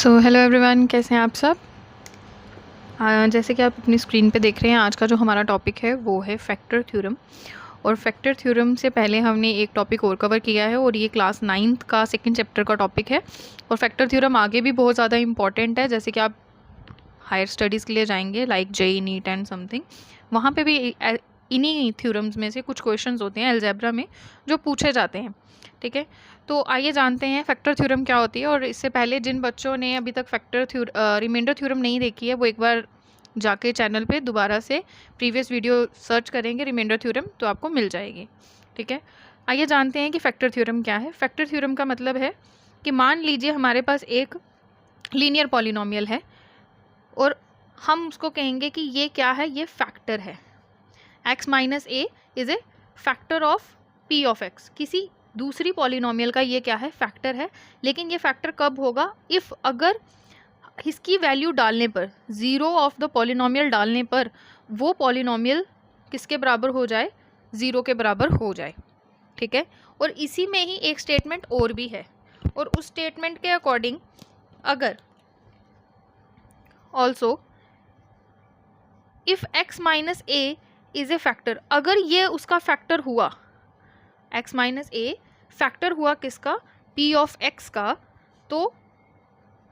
So hello everyone, कैसे हैं आप सब। जैसे कि आप अपनी स्क्रीन पे देख रहे हैं, आज का जो हमारा टॉपिक है वो है फैक्टर थ्योरम। और फैक्टर थ्योरम से पहले हमने एक टॉपिक और कवर किया है और ये क्लास 9th का सेकंड चैप्टर का टॉपिक है। और फैक्टर थ्योरम आगे भी बहुत ज़्यादा इंपॉर्टेंट है, जैसे कि आप हायर स्टडीज़ के लिए जाएंगे like JEE NEET and something, वहाँ पे भी इन्हीं थ्योरम्स में से कुछ क्वेश्चंस होते हैं अलजेब्रा में जो पूछे जाते हैं। ठीक है, तो आइए जानते हैं फैक्टर थ्योरम क्या होती है। और इससे पहले जिन बच्चों ने अभी तक रिमाइंडर थ्योरम नहीं देखी है, वो एक बार जाके चैनल पे दोबारा से प्रीवियस वीडियो सर्च करेंगे रिमाइंडर थ्योरम, तो आपको मिल जाएगी। ठीक है, आइए जानते हैं कि फैक्टर थ्योरम क्या है। फैक्टर थ्योरम का मतलब है कि मान लीजिए हमारे पास एक लीनियर पॉलिनोमियल है और हम उसको कहेंगे कि ये क्या है, ये फैक्टर है। x minus A is a factor of p of x। किसी दूसरी पॉलिनोमियल का ये क्या है, फैक्टर है। लेकिन ये फैक्टर कब होगा, इफ़ अगर इसकी वैल्यू डालने पर, ज़ीरो ऑफ द पॉलिनोमियल डालने पर वो पॉलिनोमियल किसके बराबर हो जाए, ज़ीरो के बराबर हो जाए। ठीक है, और इसी में ही एक स्टेटमेंट और भी है, और उस स्टेटमेंट के अकॉर्डिंग अगर also if x minus A is a factor, अगर ये उसका फैक्टर हुआ, x माइनस ए फैक्टर हुआ किसका, p ऑफ x का, तो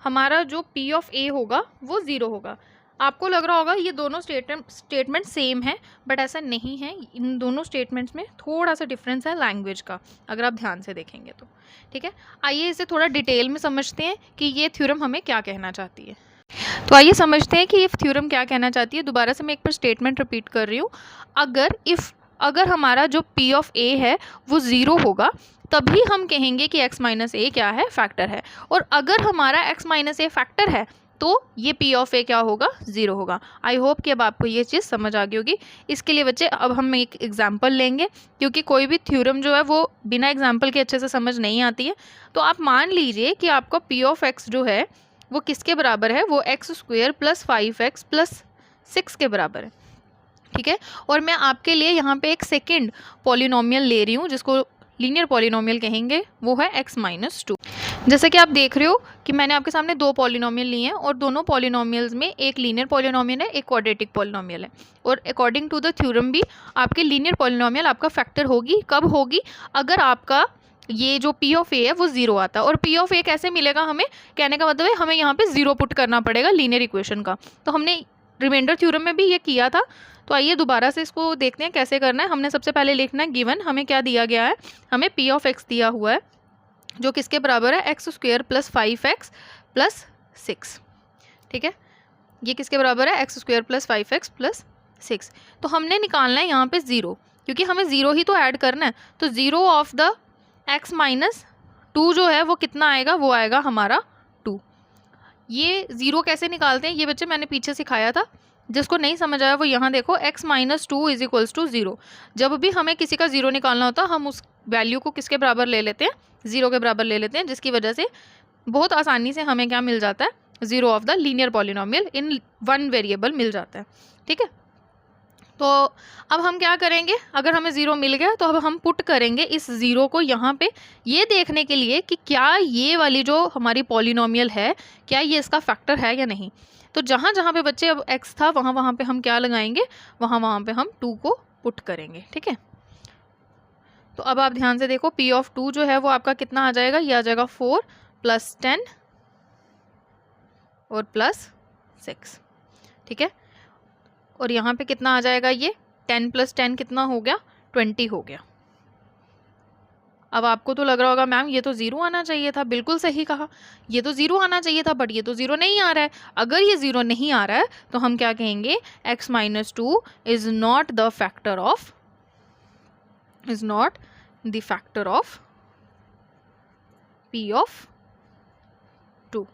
हमारा जो p ऑफ a होगा वो ज़ीरो होगा। आपको लग रहा होगा ये दोनों स्टेटमेंट सेम है, बट ऐसा नहीं है। इन दोनों स्टेटमेंट्स में थोड़ा सा डिफरेंस है लैंग्वेज का, अगर आप ध्यान से देखेंगे तो। ठीक है, आइए इसे थोड़ा डिटेल में समझते हैं कि ये थ्योरम हमें क्या कहना चाहती है। तो आइए समझते हैं कि ये थ्योरम क्या कहना चाहती है। दोबारा से मैं एक बार स्टेटमेंट रिपीट कर रही हूँ। अगर हमारा जो p ऑफ a है वो ज़ीरो होगा, तभी हम कहेंगे कि x माइनस ए क्या है, फैक्टर है। और अगर हमारा x माइनस ए फैक्टर है तो ये p ऑफ a क्या होगा, ज़ीरो होगा। आई होप कि अब आपको ये चीज़ समझ आ गई होगी। इसके लिए बच्चे अब हम एक एग्जाम्पल लेंगे, क्योंकि कोई भी थ्योरम जो है वो बिना एग्जाम्पल के अच्छे से समझ नहीं आती है। तो आप मान लीजिए कि आपका p ऑफ x जो है वो किसके बराबर है, वो x square plus 5x plus 6 के बराबर है। ठीक है, और मैं आपके लिए यहाँ पे एक सेकेंड पॉलिनोमियल ले रही हूँ जिसको लीनियर पॉलिनोमियल कहेंगे, वो है x माइनस 2। जैसे कि आप देख रहे हो कि मैंने आपके सामने दो पॉलिनोमियल लिए हैं और दोनों पॉलिनोमियल्स में एक लीनियर पॉलिनोमियल है, एक क्वाड्रेटिक पॉलिनोमियल है। और अकॉर्डिंग टू द थ्योरम भी आपके लीनियर पॉलिनोमियल आपका फैक्टर होगी। कब होगी, अगर आपका ये जो p ऑफ a है वो ज़ीरो आता है। और p ऑफ a कैसे मिलेगा हमें, कहने का मतलब है हमें यहाँ पे ज़ीरो पुट करना पड़ेगा लीनियर इक्वेशन का। तो हमने रिमाइंडर थ्योरम में भी ये किया था। तो आइए दोबारा से इसको देखते हैं कैसे करना है। हमने सबसे पहले लिखना है गिवन, हमें क्या दिया गया है, हमें p ऑफ x दिया हुआ है जो किसके बराबर है, x square plus 5x plus 6। ठीक है, ये किसके बराबर है, x square plus 5x plus 6। तो हमने निकालना है यहाँ पे ज़ीरो, क्योंकि हमें ज़ीरो ही तो ऐड करना है। तो zero of the x minus 2 जो है वो कितना आएगा, वो आएगा हमारा 2। ये ज़ीरो कैसे निकालते हैं ये बच्चे मैंने पीछे सिखाया था, जिसको नहीं समझ आया वो यहाँ देखो। x minus 2 is equals to zero. जब भी हमें किसी का ज़ीरो निकालना होता है हम उस वैल्यू को किसके बराबर ले लेते हैं, ज़ीरो के बराबर ले लेते हैं, जिसकी वजह से बहुत आसानी से हमें क्या मिल जाता है, zero of the linear polynomial in one variable मिल जाता है। ठीक है, तो अब हम क्या करेंगे, अगर हमें ज़ीरो मिल गया तो अब हम पुट करेंगे इस ज़ीरो को यहाँ पे, ये देखने के लिए कि क्या ये वाली जो हमारी पॉलिनोमियल है क्या ये इसका फैक्टर है या नहीं। तो जहाँ जहाँ पे बच्चे अब x था वहाँ वहाँ पे हम क्या लगाएंगे, वहाँ वहाँ पे हम 2 को पुट करेंगे। ठीक है, तो अब आप ध्यान से देखो, p ऑफ 2 जो है वो आपका कितना आ जाएगा, ये आ जाएगा 4 प्लस 10 और प्लस 6। ठीक है, और यहाँ पे कितना आ जाएगा, ये 10 प्लस 10 कितना हो गया, 20 हो गया। अब आपको तो लग रहा होगा मैम ये तो ज़ीरो आना चाहिए था। बिल्कुल सही कहा, ये तो ज़ीरो आना चाहिए था, बट ये तो ज़ीरो नहीं आ रहा है। अगर ये ज़ीरो नहीं आ रहा है तो हम क्या कहेंगे, x minus 2 is not the factor of, is not the factor of p of 2।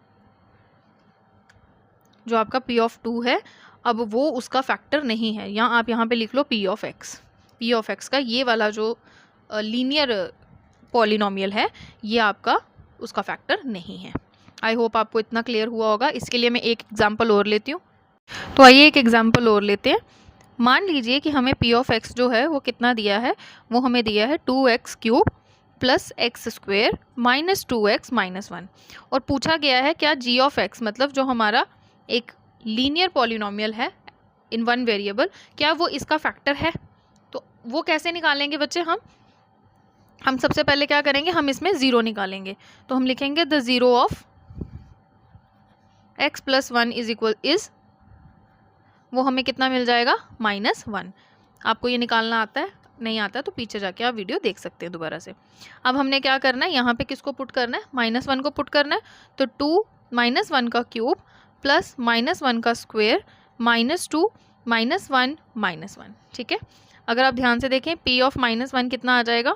जो आपका p ऑफ 2 है अब वो उसका फैक्टर नहीं है। आप यहाँ पे लिख लो p of x। p of x का ये वाला जो लीनियर पॉलिनोमियल है ये आपका उसका फैक्टर नहीं है। आई होप आपको इतना क्लियर हुआ होगा। इसके लिए मैं एक एग्जांपल और लेती हूँ। तो आइए एक एग्जांपल और लेते हैं। मान लीजिए कि हमें p ऑफ x जो है वो कितना दिया है, वो हमें दिया है 2x cube plus x square minus 2x minus 1। और पूछा गया है क्या g ऑफ x, मतलब जो हमारा एक लीनियर पॉलिनोमियल है इन वन वेरिएबल, क्या वो इसका फैक्टर है। तो वो कैसे निकालेंगे बच्चे, हम सबसे पहले क्या करेंगे, हम इसमें ज़ीरो निकालेंगे। तो हम लिखेंगे the zero of x plus 1 is equal is, वो हमें कितना मिल जाएगा, -1। आपको ये निकालना आता है, नहीं आता तो पीछे जाके आप वीडियो देख सकते हैं दोबारा से। अब हमने क्या करना है, यहाँ पे किसको पुट करना है, -1 को पुट करना है। तो 2 -1 का क्यूब प्लस -1 का स्क्वेयर -2 -1 -1, ठीक है। अगर आप ध्यान से देखें p ऑफ -1 कितना आ जाएगा,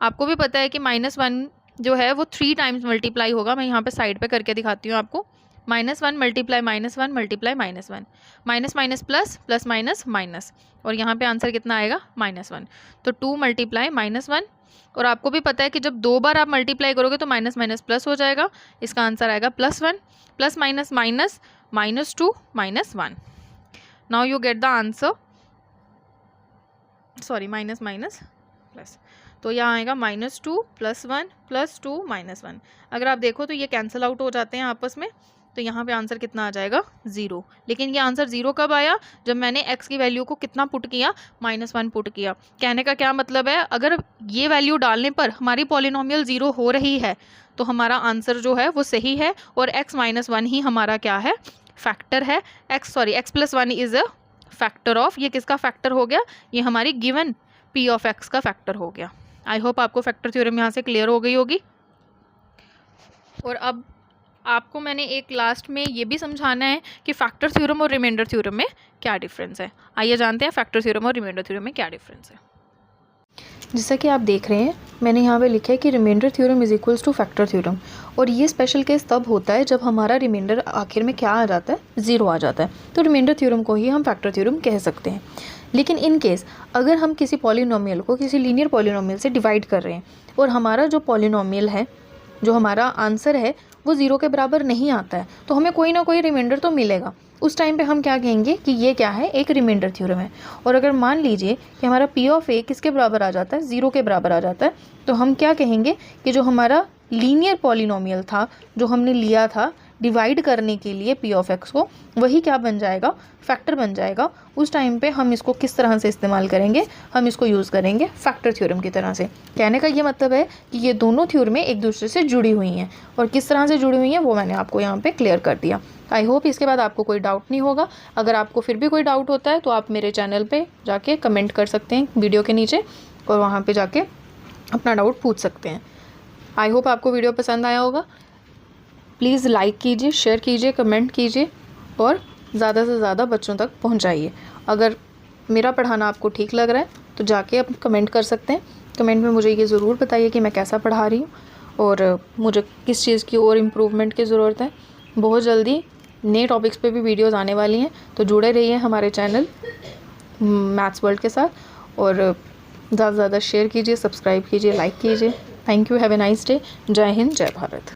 आपको भी पता है कि -1 जो है वो 3 टाइम्स मल्टीप्लाई होगा। मैं यहाँ पे साइड पे करके दिखाती हूँ आपको। -1 multiply -1 multiply -1, minus minus plus, plus minus minus, और यहाँ पे आंसर कितना आएगा, -1। तो 2 मल्टीप्लाई -1, और आपको भी पता है कि जब 2 बार आप मल्टीप्लाई करोगे तो माइनस माइनस प्लस हो जाएगा। इसका आंसर आएगा +1, plus minus minus -2 -1। Now you get the answer, sorry minus minus plus, तो यहाँ आएगा -2 +1 +2 -1। अगर आप देखो तो ये कैंसिल आउट हो जाते हैं आपस में, तो यहाँ पे आंसर कितना आ जाएगा, 0। लेकिन ये आंसर 0 कब आया, जब मैंने x की वैल्यू को कितना पुट किया, -1 पुट किया। कहने का क्या मतलब है, अगर ये वैल्यू डालने पर हमारी पॉलिनोमियल 0 हो रही है तो हमारा आंसर जो है वो सही है, और x -1 ही हमारा क्या है, फैक्टर है। x plus 1 is a factor of, ये किसका फैक्टर हो गया, ये हमारी गिवन p ऑफ x का फैक्टर हो गया। आई होप आपको फैक्टर थ्योरम यहाँ से क्लियर हो गई होगी। और अब आपको मैंने एक लास्ट में ये भी समझाना है कि फैक्टर थ्योरम और रिमाइंडर थ्योरम में क्या डिफरेंस है। आइए जानते हैं फैक्टर थ्योरम और रिमाइंडर थ्योरम में क्या डिफरेंस है। जैसा कि आप देख रहे हैं, मैंने यहाँ पे लिखा है कि remainder theorem is equals to factor theorem, और ये स्पेशल केस तब होता है जब हमारा रिमाइंडर आखिर में क्या आ जाता है, 0 आ जाता है। तो रिमाइंडर थ्योरम को ही हम फैक्टर थ्योरम कह सकते हैं। लेकिन इन केस अगर हम किसी पॉलिनोमियल को किसी लीनियर पॉलिनोमियल से डिवाइड कर रहे हैं और हमारा जो पॉलिनोमियल है, जो हमारा आंसर है वो 0 के बराबर नहीं आता है, तो हमें कोई ना कोई रिमाइंडर तो मिलेगा। उस टाइम पे हम क्या कहेंगे कि ये क्या है, एक रिमाइंडर थ्योरम है। और अगर मान लीजिए कि हमारा p ऑफ a किसके बराबर आ जाता है, 0 के बराबर आ जाता है, तो हम क्या कहेंगे कि जो हमारा लीनियर पॉलिनोमियल था, जो हमने लिया था डिवाइड करने के लिए p ऑफ x को, वही क्या बन जाएगा, फैक्टर बन जाएगा। उस टाइम पे हम इसको किस तरह से इस्तेमाल करेंगे, हम इसको यूज़ करेंगे फैक्टर थ्योरम की तरह से। कहने का ये मतलब है कि ये दोनों थ्योरमें एक दूसरे से जुड़ी हुई हैं, और किस तरह से जुड़ी हुई हैं वो मैंने आपको यहाँ पे क्लियर कर दिया। आई होप इसके बाद आपको कोई डाउट नहीं होगा। अगर आपको फिर भी कोई डाउट होता है तो आप मेरे चैनल पे जाके कमेंट कर सकते हैं वीडियो के नीचे, और वहाँ पे जाके अपना डाउट पूछ सकते हैं। आई होप आपको वीडियो पसंद आया होगा। प्लीज़ लाइक कीजिए, शेयर कीजिए, कमेंट कीजिए, और ज़्यादा से ज़्यादा बच्चों तक पहुँचाइए। अगर मेरा पढ़ाना आपको ठीक लग रहा है तो जाके आप कमेंट कर सकते हैं। कमेंट में मुझे ये ज़रूर बताइए कि मैं कैसा पढ़ा रही हूँ और मुझे किस चीज़ की और इम्प्रूवमेंट की ज़रूरत है। बहुत जल्दी नए टॉपिक्स पे भी वीडियोज़ आने वाली हैं, तो जुड़े रहिए हमारे चैनल मैथ्स वर्ल्ड के साथ, और ज़्यादा से ज़्यादा शेयर कीजिए, सब्सक्राइब कीजिए, लाइक कीजिए। Thank you, have a nice day. जय हिंद, जय भारत।